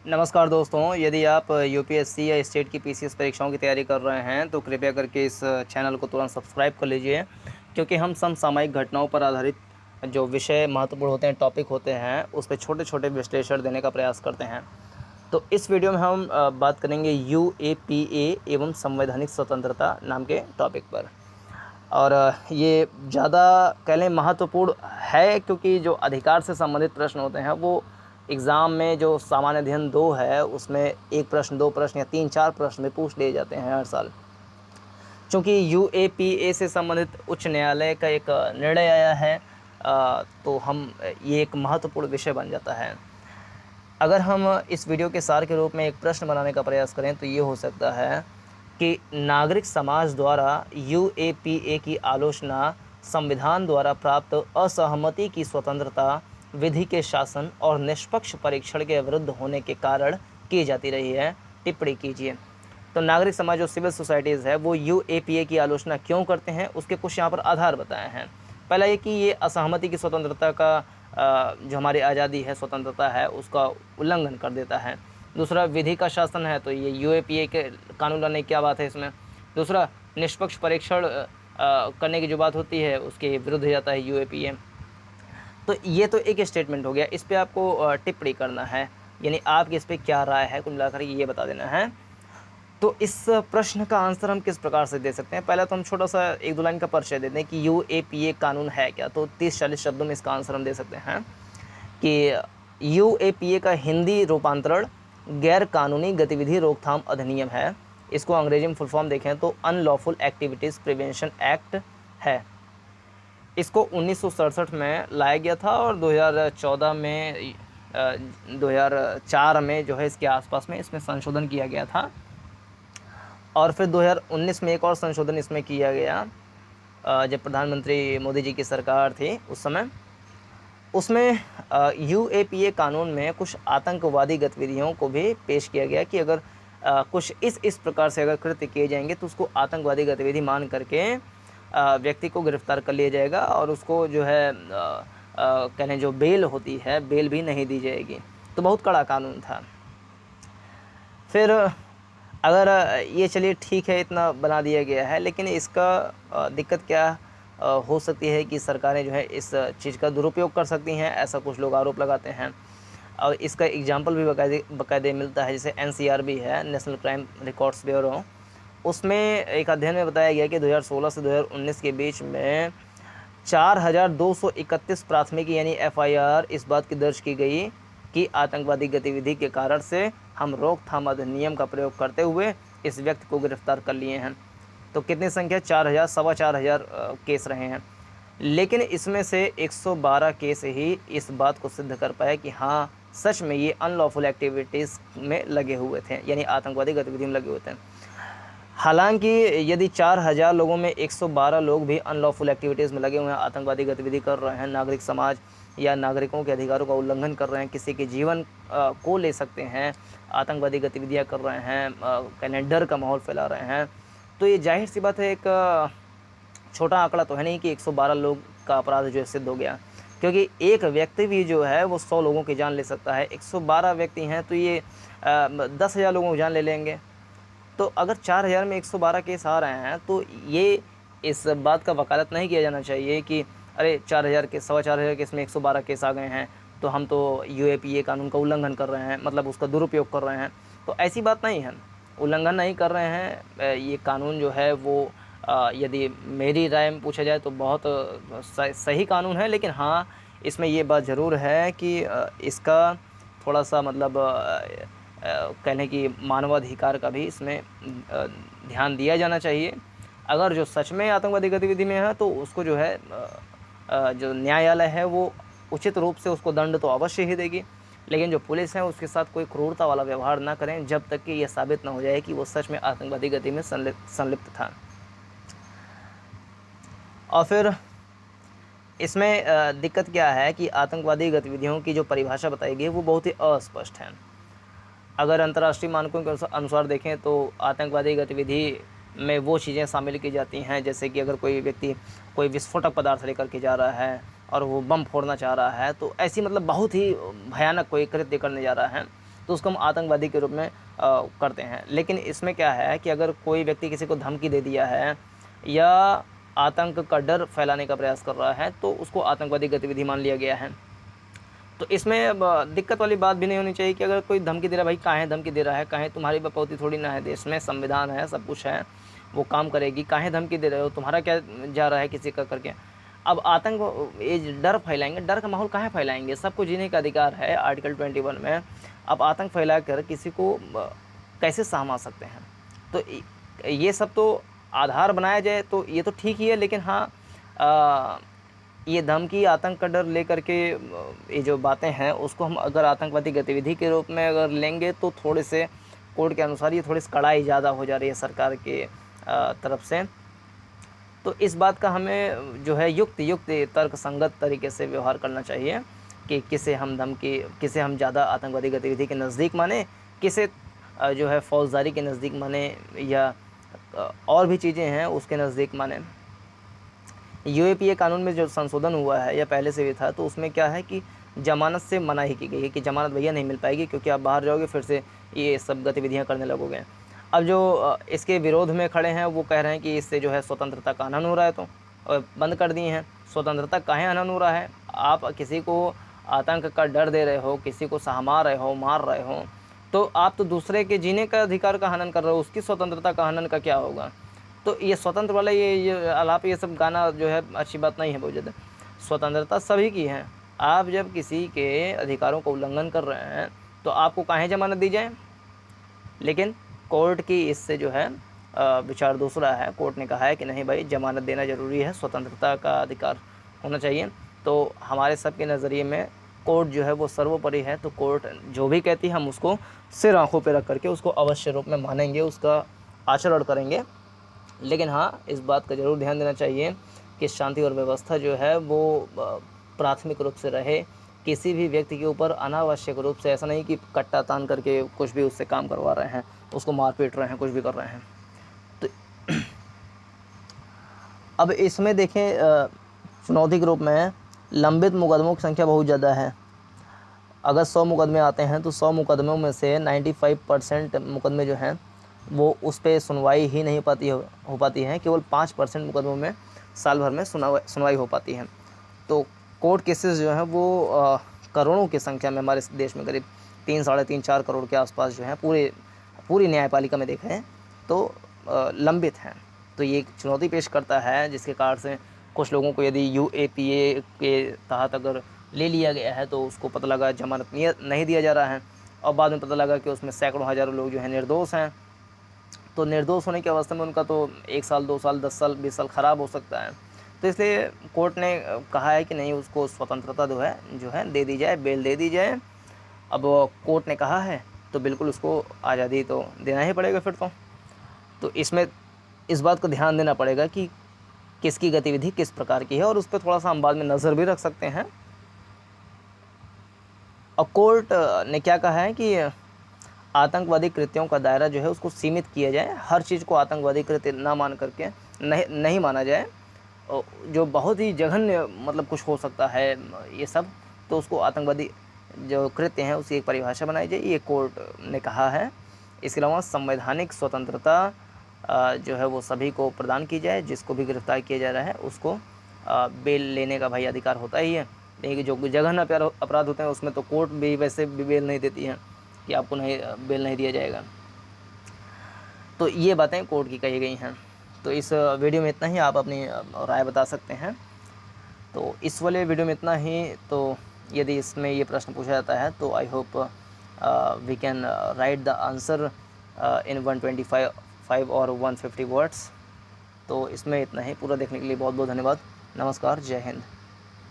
नमस्कार दोस्तों, यदि आप यूपीएससी या स्टेट की पीसीएस परीक्षाओं की तैयारी कर रहे हैं तो कृपया करके इस चैनल को तुरंत सब्सक्राइब कर लीजिए, क्योंकि हम समसामयिक घटनाओं पर आधारित जो विषय महत्वपूर्ण होते हैं, टॉपिक होते हैं, उस पे छोटे-छोटे विश्लेषण देने का प्रयास करते हैं। तो इस वीडियो में हम बात करेंगे यूएपीए एवं संवैधानिक स्वतंत्रता नाम के टॉपिक पर। और ये ज़्यादा कह लें महत्वपूर्ण है, क्योंकि जो अधिकार से संबंधित प्रश्न होते हैं वो एग्ज़ाम में जो सामान्य अध्ययन 2 है उसमें 1 प्रश्न, 2 प्रश्न या 3-4 प्रश्न में पूछ लिए जाते हैं हर साल। चूँकि यूएपीए से संबंधित उच्च न्यायालय का एक निर्णय आया है, तो ये एक महत्वपूर्ण विषय बन जाता है। अगर हम इस वीडियो के सार के रूप में एक प्रश्न बनाने का प्रयास करें तो ये हो सकता है कि नागरिक समाज द्वारा यूएपीए की आलोचना संविधान द्वारा प्राप्त असहमति की स्वतंत्रता, विधि के शासन और निष्पक्ष परीक्षण के विरुद्ध होने के कारण की जाती रही है। टिप्पणी कीजिए। तो नागरिक समाज जो सिविल सोसाइटीज़ है वो यूएपीए की आलोचना क्यों करते हैं, उसके कुछ यहाँ पर आधार बताए हैं। पहला ये कि ये असहमति की स्वतंत्रता का जो हमारी आज़ादी है, स्वतंत्रता है, उसका उल्लंघन कर देता है। दूसरा, विधि का शासन है, तो ये यूएपीए के कानून लाने की क्या बात है इसमें। दूसरा, निष्पक्ष परीक्षण करने की जो बात होती है उसके विरुद्ध जाता है यूएपीए। तो ये तो एक स्टेटमेंट हो गया, इस पे आपको टिप्पणी करना है, यानी आपकी इस पे क्या राय है, कुल मिलाकर ये बता देना है। तो इस प्रश्न का आंसर हम किस प्रकार से दे सकते हैं? पहले तो हम छोटा-सा 1-2 लाइन का परिचय दे दें कि यूएपीए कानून है क्या? तो 30-40 शब्दों में इसका आंसर हम दे सकते हैं कि यूएपीए का हिंदी रूपांतरण गैर कानूनी गतिविधि रोकथाम अधिनियम है। इसको अंग्रेजी में फुल फॉर्म देखें तो अनलॉफुल एक्टिविटीज़ प्रिवेंशन एक्ट है। इसको 1967 में लाया गया था और 2014 में 2004 में जो है इसके आसपास में इसमें संशोधन किया गया था। और फिर 2019 में एक और संशोधन इसमें किया गया, जब प्रधानमंत्री मोदी जी की सरकार थी उस समय। उसमें यूएपीए कानून में कुछ आतंकवादी गतिविधियों को भी पेश किया गया कि अगर कुछ इस प्रकार से अगर कृत्य किए जाएंगे तो उसको आतंकवादी गतिविधि मान करके व्यक्ति को गिरफ्तार कर लिया जाएगा और उसको जो है कहने जो बेल होती है, बेल भी नहीं दी जाएगी। तो बहुत कड़ा कानून था। फिर अगर ये चलिए ठीक है, इतना बना दिया गया है, लेकिन इसका दिक्कत क्या हो सकती है कि सरकारें जो है इस चीज़ का दुरुपयोग कर सकती हैं, ऐसा कुछ लोग आरोप लगाते हैं। और इसका एग्जाम्पल भी बाकायदे मिलता है, जैसे एनसीआरबी है, नेशनल क्राइम रिकॉर्ड्स ब्यूरो। उसमें एक अध्ययन में बताया गया कि 2016 से 2019 के बीच में 4231 प्राथमिकी यानी एफआईआर इस बात की दर्ज की गई कि आतंकवादी गतिविधि के कारण से हम रोकथाम अधिनियम का प्रयोग करते हुए इस व्यक्ति को गिरफ्तार कर लिए हैं। तो कितनी संख्या? 4000, 4,2500 केस रहे हैं। लेकिन इसमें से 112 केस ही इस बात को सिद्ध कर पाए कि हाँ, सच में ये अनलॉफुल एक्टिविटीज़ में लगे हुए थे, यानी आतंकवादी गतिविधि में लगे हुए थे। हालांकि यदि 4000 लोगों में 112 लोग भी अनलॉफुल एक्टिविटीज़ में लगे हुए हैं, आतंकवादी गतिविधि कर रहे हैं, नागरिक समाज या नागरिकों के अधिकारों का उल्लंघन कर रहे हैं, किसी के जीवन को ले सकते हैं, आतंकवादी गतिविधियां कर रहे हैं, कहीं डर का माहौल फैला रहे हैं, तो ये जाहिर सी बात है, एक छोटा आंकड़ा तो है नहीं कि 112 लोग का अपराध जो है सिद्ध हो गया, क्योंकि एक व्यक्ति भी जो है वो 100 लोगों की जान ले सकता है। 112 व्यक्ति हैं तो ये 10,000 लोगों की जान ले लेंगे। तो अगर 4000 में 112 केस आ रहे हैं तो ये इस बात का वकालत नहीं किया जाना चाहिए कि अरे 4000 के 4,2500 केस में 112 केस आ गए हैं तो हम तो यूएपीए कानून का उल्लंघन कर रहे हैं, मतलब उसका दुरुपयोग कर रहे हैं। तो ऐसी बात नहीं है, उल्लंघन नहीं कर रहे हैं। ये कानून जो है वो यदि मेरी राय में पूछा जाए तो बहुत सही कानून है, लेकिन हाँ, इसमें ये बात ज़रूर है कि इसका थोड़ा सा मतलब कह लें कि मानवाधिकार का भी इसमें ध्यान दिया जाना चाहिए। अगर जो सच में आतंकवादी गतिविधि में है तो उसको जो है जो न्यायालय है वो उचित रूप से उसको दंड तो अवश्य ही देगी, लेकिन जो पुलिस है उसके साथ कोई क्रूरता वाला व्यवहार ना करें जब तक कि यह साबित ना हो जाए कि वो सच में आतंकवादी गति में संलिप्त था। और फिर इसमें दिक्कत क्या है कि आतंकवादी गतिविधियों की जो परिभाषा बताई गई है वो बहुत ही अस्पष्ट है। अगर अंतर्राष्ट्रीय मानकों के अनुसार देखें तो आतंकवादी गतिविधि में वो चीज़ें शामिल की जाती हैं, जैसे कि अगर कोई व्यक्ति कोई विस्फोटक पदार्थ लेकर के जा रहा है और वो बम फोड़ना चाह रहा है, तो ऐसी मतलब बहुत ही भयानक कोई कृत्य करने जा रहा है, तो उसको हम आतंकवादी के रूप में करते हैं। लेकिन इसमें क्या है कि अगर कोई व्यक्ति किसी को धमकी दे दिया है या आतंक का डर फैलाने का प्रयास कर रहा है तो उसको आतंकवादी गतिविधि मान लिया गया है। तो इसमें अब दिक्कत वाली बात भी नहीं होनी चाहिए कि अगर कोई धमकी दे रहा है, भाई काहे धमकी दे रहा है, काहे, तुम्हारी बपौती थोड़ी ना है, देश में संविधान है, सब कुछ है, वो काम करेगी, काहे धमकी दे रहे हो, तुम्हारा क्या जा रहा है किसी का करके। अब आतंक ये डर फैलाएंगे, डर का माहौल काहे फैलाएंगे, सबको जीने का अधिकार है आर्टिकल 21 में। अब आतंक फैला कर किसी को कैसे सहमा सकते हैं। तो ये सब तो आधार बनाया जाए तो ये तो ठीक ही है, लेकिन हाँ ये धमकी, आतंक का डर लेकर के ये जो बातें हैं उसको हम अगर आतंकवादी गतिविधि के रूप में अगर लेंगे तो थोड़े से कोर्ट के अनुसार ये थोड़ी सी कड़ाई ज़्यादा हो जा रही है सरकार के तरफ से। तो इस बात का हमें जो है युक्त तर्क संगत तरीके से व्यवहार करना चाहिए कि किसे हम धमकी, किसे हम ज़्यादा आतंकवादी गतिविधि के नज़दीक माने, किसे जो है फौजदारी के नज़दीक माने, या और भी चीज़ें हैं उसके नज़दीक माने। यूएपीए कानून में जो संशोधन हुआ है या पहले से भी था, तो उसमें क्या है कि ज़मानत से मनाही की गई है कि ज़मानत भैया नहीं मिल पाएगी, क्योंकि आप बाहर जाओगे फिर से ये सब गतिविधियां करने लगोगे। अब जो इसके विरोध में खड़े हैं वो कह रहे हैं कि इससे जो है स्वतंत्रता का हनन हो रहा है, तो बंद कर दिए हैं। स्वतंत्रता काहे हनन हो रहा है? आप किसी को आतंक का डर दे रहे हो, किसी को सहमा रहे हो, मार रहे हो, तो आप तो दूसरे के जीने का अधिकार का हनन कर रहे हो, उसकी स्वतंत्रता का हनन का क्या होगा? तो ये स्वतंत्र वाला ये आलाप, ये सब गाना जो है अच्छी बात नहीं है बहुत ज़्यादा। स्वतंत्रता सभी की है। आप जब किसी के अधिकारों का उल्लंघन कर रहे हैं तो आपको काहे ज़मानत दी जाए? लेकिन कोर्ट की इससे जो है विचार दूसरा है। कोर्ट ने कहा है कि नहीं भाई, ज़मानत देना ज़रूरी है, स्वतंत्रता का अधिकार होना चाहिए। तो हमारे सब के नज़रिए में कोर्ट जो है वो सर्वोपरि है। तो कोर्ट जो भी कहती है हम उसको सिर आँखों पे रख करके उसको अवश्य रूप में मानेंगे, उसका आचरण करेंगे। लेकिन हाँ, इस बात का ज़रूर ध्यान देना चाहिए कि शांति और व्यवस्था जो है वो प्राथमिक रूप से रहे। किसी भी व्यक्ति के ऊपर अनावश्यक रूप से, ऐसा नहीं कि कट्टा तान करके कुछ भी उससे काम करवा रहे हैं, उसको मार पीट रहे हैं, कुछ भी कर रहे हैं। तो अब इसमें देखें चुनौती के रूप में लंबित मुकदमों की संख्या बहुत ज़्यादा है। अगर 100 मुकदमे आते हैं तो 100 मुकदमों में से 95% मुकदमे जो हैं वो उस पर सुनवाई ही नहीं हो पाती है। केवल 5% मुकदमों में साल भर में सुनवाई हो पाती है। तो कोर्ट केसेस जो हैं वो करोड़ों की संख्या में हमारे देश में करीब 3, साढ़े 3, 4 करोड़ के आसपास जो हैं पूरी न्यायपालिका में देखें तो लंबित हैं। तो ये एक चुनौती पेश करता है, जिसके कारण से कुछ लोगों को यदि यूएपीए के तहत अगर ले लिया गया है तो उसको पता लगा जमानत नहीं दिया जा रहा है, और बाद में पता लगा कि उसमें सैकड़ों हज़ारों लोग जो हैं निर्दोष हैं। तो निर्दोष होने की अवस्था में उनका तो 1 साल, 2 साल, 10 साल, 20 साल ख़राब हो सकता है। तो इसलिए कोर्ट ने कहा है कि नहीं, उसको स्वतंत्रता जो है दे दी जाए, बेल दे दी जाए। अब कोर्ट ने कहा है तो बिल्कुल उसको आज़ादी तो देना ही पड़ेगा फिर तो इसमें इस बात को ध्यान देना पड़ेगा कि किसकी गतिविधि किस प्रकार की है, और उस पर थोड़ा सा हम बाद में नज़र भी रख सकते हैं। और कोर्ट ने क्या कहा है कि आतंकवादी कृत्यों का दायरा जो है उसको सीमित किया जाए, हर चीज़ को आतंकवादी कृत्य ना मान करके नहीं माना जाए। जो बहुत ही जघन्य मतलब कुछ हो सकता है ये सब, तो उसको आतंकवादी जो कृत्य हैं उसकी एक परिभाषा बनाई जाए, ये कोर्ट ने कहा है। इसके अलावा संवैधानिक स्वतंत्रता जो है वो सभी को प्रदान की जाए। जिसको भी गिरफ्तार किया जा रहा है उसको बेल लेने का भाई अधिकार होता ही है। लेकिन जो जघन्य अपराध होते हैं उसमें तो कोर्ट भी वैसे भी बेल नहीं देती है कि आपको बेल नहीं दिया जाएगा। तो ये बातें कोर्ट की कही गई हैं। तो इस वीडियो में इतना ही, आप अपनी राय बता सकते हैं। तो इस वाले वीडियो में इतना ही। तो यदि इसमें ये प्रश्न पूछा जाता है तो I hope we can write the answer in 125 और 150 वर्ड्स। तो इसमें इतना ही। पूरा देखने के लिए बहुत बहुत धन्यवाद। नमस्कार, जय हिंद।